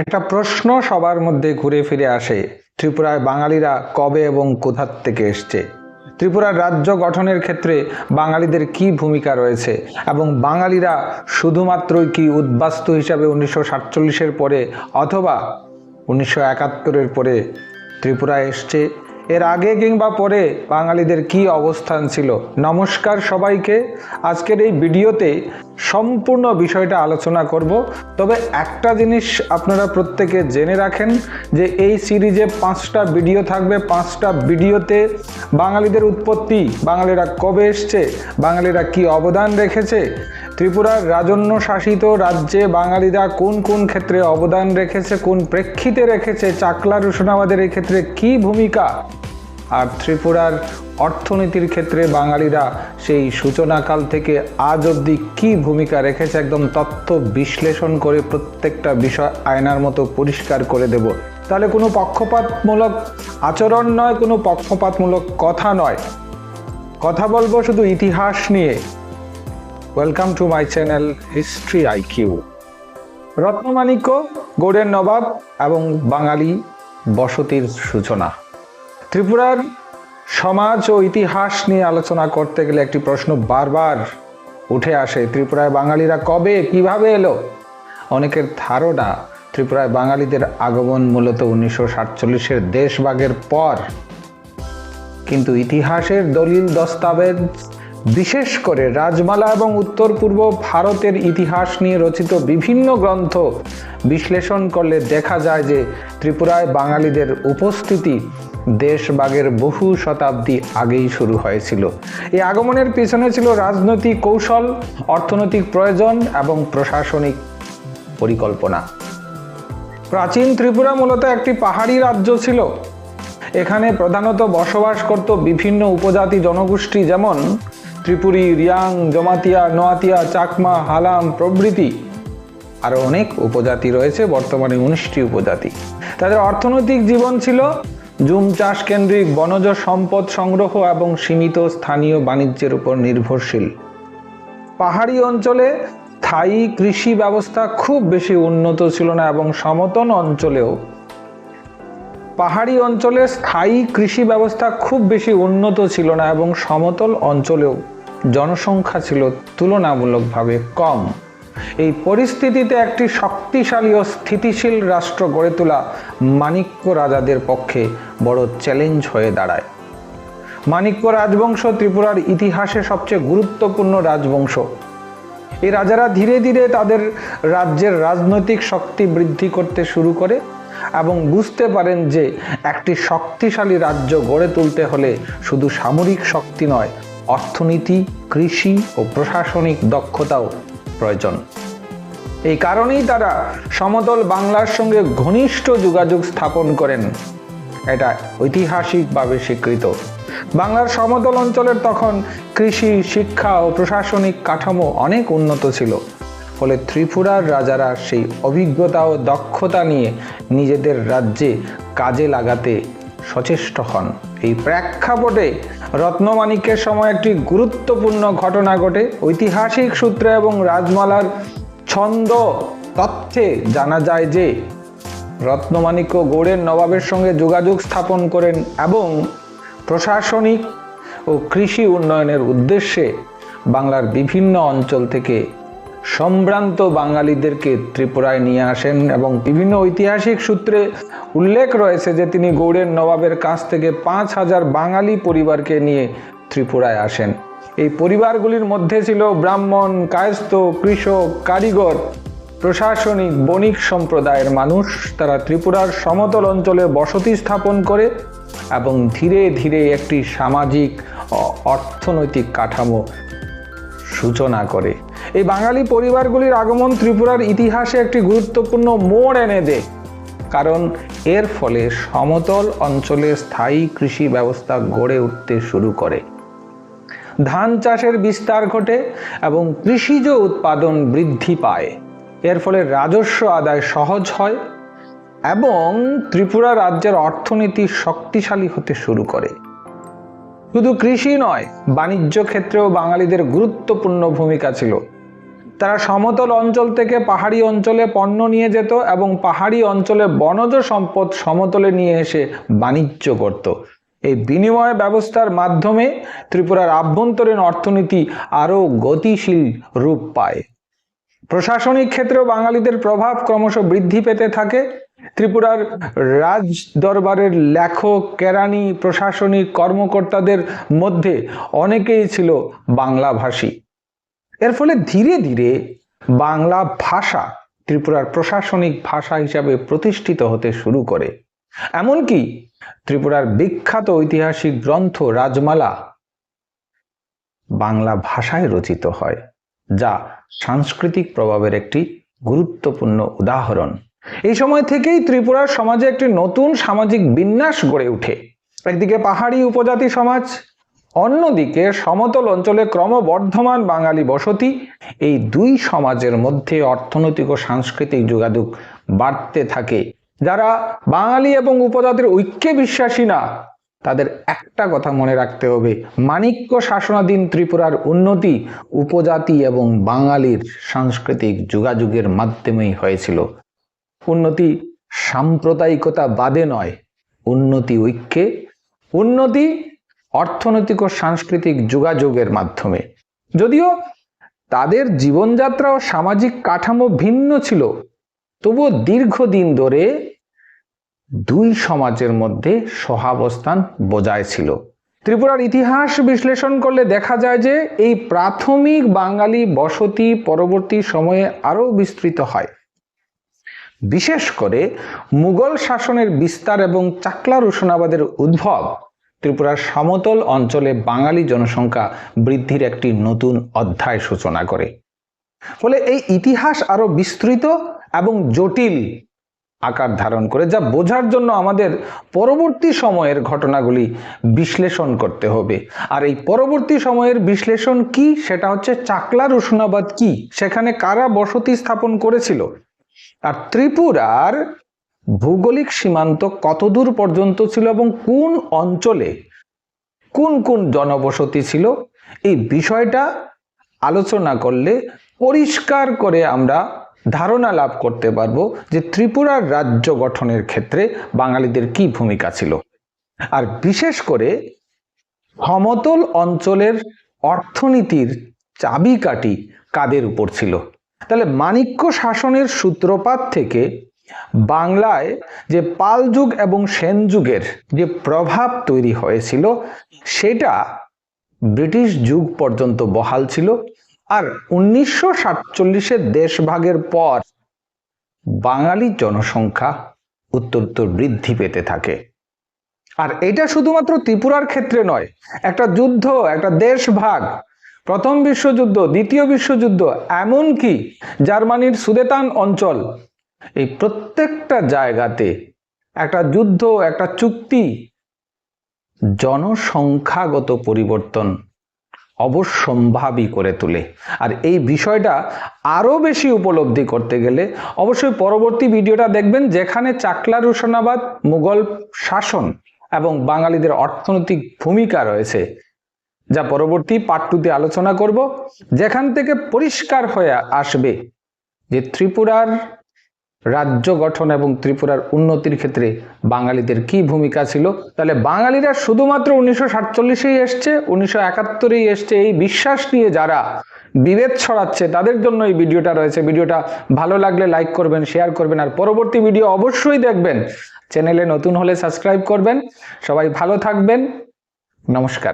একটা প্রশ্ন সবার মধ্যে ঘুরে ফিরে আসে, ত্রিপুরায় বাঙালিরা কবে এবং কোথা থেকে এসছে? ত্রিপুরার রাজ্য গঠনের ক্ষেত্রে বাঙালিদের কি ভূমিকা রয়েছে এবং বাঙালিরা শুধুমাত্রই কি উদ্বাস্তু হিসাবে 1947-এর পরে অথবা 1971-এর পরে ত্রিপুরায় এসছে? এর আগে কিংবা পরে বাঙালিদের কি অবস্থান ছিল? নমস্কার সবাইকে। আজকের এই ভিডিওতে সম্পূর্ণ বিষয়টা আলোচনা করব। তবে একটা জিনিস আপনারা প্রত্যেকে জেনে রাখেন যে এই সিরিজে 5টা ভিডিও থাকবে। 5টা ভিডিওতে বাঙালিদের উৎপত্তি, বাঙালিরা কবে এসছে, বাঙালিরা কি অবদান রেখেছে, ত্রিপুরার রাজন্য শাসিত রাজ্যে বাঙালিরা কোন কোন ক্ষেত্রে অবদান রেখেছে, কোন প্রেক্ষিতে রেখেছে, চাকলা রুশনাবাদের এই ক্ষেত্রে কি ভূমিকা, আর ত্রিপুরার অর্থনীতির ক্ষেত্রে বাঙালিরা সেই সূচনাকাল থেকে আজ অবধি কি ভূমিকা রেখেছে, একদম তথ্য বিশ্লেষণ করে প্রত্যেকটা বিষয় আয়নার মতো পরিষ্কার করে দেব। তাহলে কোনো পক্ষপাতমূলক আচরণ নয়, কোনো পক্ষপাতমূলক কথা নয়, কথা বলবো শুধু ইতিহাস নিয়ে। Welcome to my channel history IQ. Ratnamanikya, গৌড়ের নবাব এবং বাঙালি বসতির সূচনা। ত্রিপুরার সমাজ ও ইতিহাস নিয়ে আলোচনা করতে গেলে একটি প্রশ্ন বারবার উঠে আসে, ত্রিপুরায় বাঙালিরা কবে কিভাবে এলো? অনেকের ধারণা ত্রিপুরায় বাঙালিদের আগমন মূলত 1947-এর দেশভাগের পর, কিন্তু ইতিহাসের দলিল দস্তাবেজ, বিশেষ করে রাজমালা এবং উত্তর পূর্ব ভারতের ইতিহাস নিয়ে রচিত বিভিন্ন গ্রন্থ বিশ্লেষণ করলে দেখা যায় যে ত্রিপুরায় বাঙালিদের উপস্থিতি দেশভাগের বহু শতাব্দী আগেই শুরু হয়েছিল। এই আগমনের পিছনে ছিল রাজনৈতিক কৌশল, অর্থনৈতিক প্রয়োজন এবং প্রশাসনিক পরিকল্পনা। প্রাচীন ত্রিপুরা মূলত একটি পাহাড়ি রাজ্য ছিল। এখানে প্রধানত বসবাস করত বিভিন্ন উপজাতি জনগোষ্ঠী, যেমন ত্রিপুরী, রিয়াং, জমাতিয়া, নোয়াতিয়া, চাকমা, হালাম প্রভৃতি। আরও অনেক উপজাতি রয়েছে, বর্তমানে 19টি উপজাতি। তাদের অর্থনৈতিক জীবন ছিল জুম চাষ কেন্দ্রিক, বনজ সম্পদ সংগ্রহ এবং সীমিত স্থানীয় বাণিজ্যের উপর নির্ভরশীল। পাহাড়ি অঞ্চলে স্থায়ী কৃষি ব্যবস্থা খুব বেশি উন্নত ছিল না এবং সমতল অঞ্চলেও পাহাড়ি অঞ্চলে স্থায়ী কৃষি ব্যবস্থা খুব বেশি উন্নত ছিল না এবং সমতল অঞ্চলেও জনসংখ্যা ছিল তুলনামূলকভাবে কম। এই পরিস্থিতিতে একটি শক্তিশালী ও স্থিতিশীল রাষ্ট্র গড়ে তোলা মাণিক্য রাজাদের পক্ষে বড় চ্যালেঞ্জ হয়ে দাঁড়ায়। মাণিক্য রাজবংশ ত্রিপুরার ইতিহাসে সবচেয়ে গুরুত্বপূর্ণ রাজবংশ। এই রাজারা ধীরে ধীরে তাদের রাজ্যের রাজনৈতিক শক্তি বৃদ্ধি করতে শুরু করে এবং বুঝতে পারেন যে একটি শক্তিশালী রাজ্য গড়ে তুলতে হলে শুধু সামরিক শক্তি নয়, অর্থনীতি, কৃষি ও প্রশাসনিক দক্ষতাও প্রয়োজন। এই কারণেই তারা সমতল বাংলার সঙ্গে ঘনিষ্ঠ যোগাযোগ স্থাপন করেন। এটা ঐতিহাসিকভাবে স্বীকৃত। বাংলার সমতল অঞ্চলের তখন কৃষি, শিক্ষা ও প্রশাসনিক কাঠামো অনেক উন্নত ছিল। ফলে ত্রিপুরার রাজারা সেই অভিজ্ঞতা ও দক্ষতা নিয়ে নিজেদের রাজ্যে কাজে লাগাতে সচেষ্ট হন। এই প্রেক্ষাপটে রত্নমাণিক্যের সময় একটি গুরুত্বপূর্ণ ঘটনা ঘটে। ঐতিহাসিক সূত্রে এবং রাজমালার ছন্দ তথ্যে জানা যায় যে রত্নমাণিক্য গৌড়ের নবাবের সঙ্গে যোগাযোগ স্থাপন করেন এবং প্রশাসনিক ও কৃষি উন্নয়নের উদ্দেশ্যে বাংলার বিভিন্ন অঞ্চল থেকে সম্ভ্রান্ত বাঙালিদেরকে ত্রিপুরায় নিয়ে আসেন। এবং বিভিন্ন ঐতিহাসিক সূত্রে উল্লেখ রয়েছে যে তিনি গৌড়ের নবাবের কাছ থেকে 5000 বাঙালি পরিবারকে নিয়ে ত্রিপুরায় আসেন। এই পরিবারগুলির মধ্যে ছিল ব্রাহ্মণ, কায়স্থ, কৃষক, কারিগর, প্রশাসনিক, বণিক সম্প্রদায়ের মানুষ। তারা ত্রিপুরার সমতল অঞ্চলে বসতি স্থাপন করে এবং ধীরে ধীরে একটি সামাজিক ও অর্থনৈতিক কাঠামো সূচনা করে। এই বাঙালি পরিবারগুলির আগমন ত্রিপুরার ইতিহাসে একটি গুরুত্বপূর্ণ মোড় এনে দেয়, কারণ এর ফলে সমতল অঞ্চলে স্থায়ী কৃষি ব্যবস্থা গড়ে উঠতে শুরু করে। ধান চাষের বিস্তার ঘটে এবং কৃষিজ উৎপাদন বৃদ্ধি পায়। এর ফলে রাজস্ব আদায় সহজ হয় এবং ত্রিপুরা রাজ্যের অর্থনীতি শক্তিশালী হতে শুরু করে। শুধু কৃষি নয়, বাণিজ্য ক্ষেত্রেও বাঙালিদের গুরুত্বপূর্ণ ভূমিকা ছিল। তারা সমতল অঞ্চল থেকে পাহাড়ি অঞ্চলে পণ্য নিয়ে যেত এবং পাহাড়ি অঞ্চলে বনজ সম্পদ সমতলে নিয়ে এসে বাণিজ্য করত। এই বিনিময় ব্যবস্থার মাধ্যমে ত্রিপুরার আভ্যন্তরীণ অর্থনীতি আরও গতিশীল রূপ পায়। প্রশাসনিক ক্ষেত্রেও বাঙালিদের প্রভাব ক্রমশ বৃদ্ধি পেতে থাকে। ত্রিপুরার রাজ দরবারের লেখক, কেরানি, প্রশাসনিক কর্মকর্তাদের মধ্যে অনেকেই ছিল বাংলাভাষী। এর ফলে ধীরে ধীরে বাংলা ভাষা ত্রিপুরার প্রশাসনিক ভাষা হিসাবে প্রতিষ্ঠিত হতে শুরু করে। এমনকি ত্রিপুরার বিখ্যাত ঐতিহাসিক গ্রন্থ রাজমালা বাংলা ভাষায় রচিত হয়, যা সাংস্কৃতিক প্রভাবের একটি গুরুত্বপূর্ণ উদাহরণ। এই সময় থেকেই ত্রিপুরার সমাজে একটি নতুন সামাজিক বিন্যাস গড়ে ওঠে। একদিকে পাহাড়ি উপজাতি সমাজ, অন্যদিকে সমতল অঞ্চলে ক্রমবর্ধমান বাঙালি বসতি। এই দুই সমাজের মধ্যে অর্থনৈতিক ও সাংস্কৃতিক যোগাযোগ বাড়তে থাকে। যারা বাঙালি এবং উপজাতির ঐক্যে বিশ্বাসী না, তাদের একটা কথা মনে রাখতে হবে, মাণিক্য শাসনাধীন ত্রিপুরার উন্নতি উপজাতি এবং বাঙালির সাংস্কৃতিক যোগাযোগের মাধ্যমেই হয়েছিল। উন্নতি সাম্প্রদায়িকতা বাদে নয়, উন্নতি ঐক্যে, উন্নতি অর্থনৈতিক ও সাংস্কৃতিক যোগাযোগের মাধ্যমে। যদিও তাদের জীবনযাত্রা ও সামাজিক কাঠামো ভিন্ন ছিল, তবুও দীর্ঘদিন ধরে দুই সমাজের মধ্যে সহাবস্থান বজায় ছিল। ত্রিপুরার ইতিহাস বিশ্লেষণ করলে দেখা যায় যে এই প্রাথমিক বাঙালি বসতি পরবর্তী সময়ে আরও বিস্তৃত হয়। বিশেষ করে মুঘল শাসনের বিস্তার এবং চাকলা রোশনাবাদের উদ্ভব ত্রিপুরার সমতল অঞ্চলে বাঙালি জনসংখ্যা বৃদ্ধির একটি নতুন অধ্যায় সূচনা করে। ফলে এই ইতিহাস আরো বিস্তৃত এবং জটিল আকার ধারণ করে, যা বোঝার জন্য আমাদের পরবর্তী সময়ের ঘটনাগুলি বিশ্লেষণ করতে হবে। আর এই পরবর্তী সময়ের বিশ্লেষণ কি, সেটা হচ্ছে চাকলা রোশনাবাদ কি, সেখানে কারা বসতি স্থাপন করেছিল, আর ত্রিপুরার ভৌগোলিক সীমান্ত কতদূর পর্যন্ত ছিল এবং কোন অঞ্চলে কোন কোন জনবসতি ছিল। এই বিষয়টা আলোচনা করলে পরিষ্কার করে আমরা ধারণা লাভ করতে পারবো যে ত্রিপুরার রাজ্য গঠনের ক্ষেত্রে বাঙালিদের কি ভূমিকা ছিল, আর বিশেষ করে সমতল অঞ্চলের অর্থনীতির চাবিকাঠি কাদের উপর ছিল। তাহলে মাণিক্য শাসনের সূত্রপাত থেকে বাংলায় যে পাল যুগ এবং সেন যুগের যে প্রভাব তৈরি হয়েছিল, সেটা ব্রিটিশ যুগ পর্যন্ত বহাল ছিল। আর 1947-এর দেশভাগের পর বাঙালি জনসংখ্যা উত্তরোত্তর বৃদ্ধি পেতে থাকে। আর এটা শুধুমাত্র ত্রিপুরার ক্ষেত্রে নয়, একটা যুদ্ধ, একটা দেশভাগ, প্রথম বিশ্বযুদ্ধ, দ্বিতীয় বিশ্বযুদ্ধ, এমনকি জার্মানির সুদেতান অঞ্চল, এই প্রত্যেকটা জায়গাতে একটা যুদ্ধ, একটা চুক্তি জনসংখ্যাগত পরিবর্তন অবশ্যম্ভাবী করে তোলে। আর এই বিষয়টা আরো বেশি উপলব্ধি করতে গেলে অবশ্যই পরবর্তী ভিডিওটা দেখবেন, যেখানে চাকলা রোশনাবাদ, মুঘল শাসন এবং বাঙালিদের অর্থনৈতিক ভূমিকা রয়েছে, যা পরবর্তী পার্ট 2-তে আলোচনা করব, যেখান থেকে পরিষ্কার হয়ে আসবে যে ত্রিপুরার রাজ্য গঠন এবং ত্রিপুরার উন্নতির ক্ষেত্রে বাঙালিদের কি ভূমিকা ছিল। তাহলে বাঙালিরা শুধুমাত্র 1947-এই এসছে, 1971-এই এসছে, এই বিশ্বাস নিয়ে যারা বিভেদ ছড়াচ্ছে তাদের জন্য এই ভিডিওটা রয়েছে। ভিডিওটা ভালো লাগলে লাইক করবেন, শেয়ার করবেন, আর পরবর্তী ভিডিও অবশ্যই দেখবেন। চ্যানেলে নতুন হলে সাবস্ক্রাইব করবেন। সবাই ভালো থাকবেন। নমস্কার।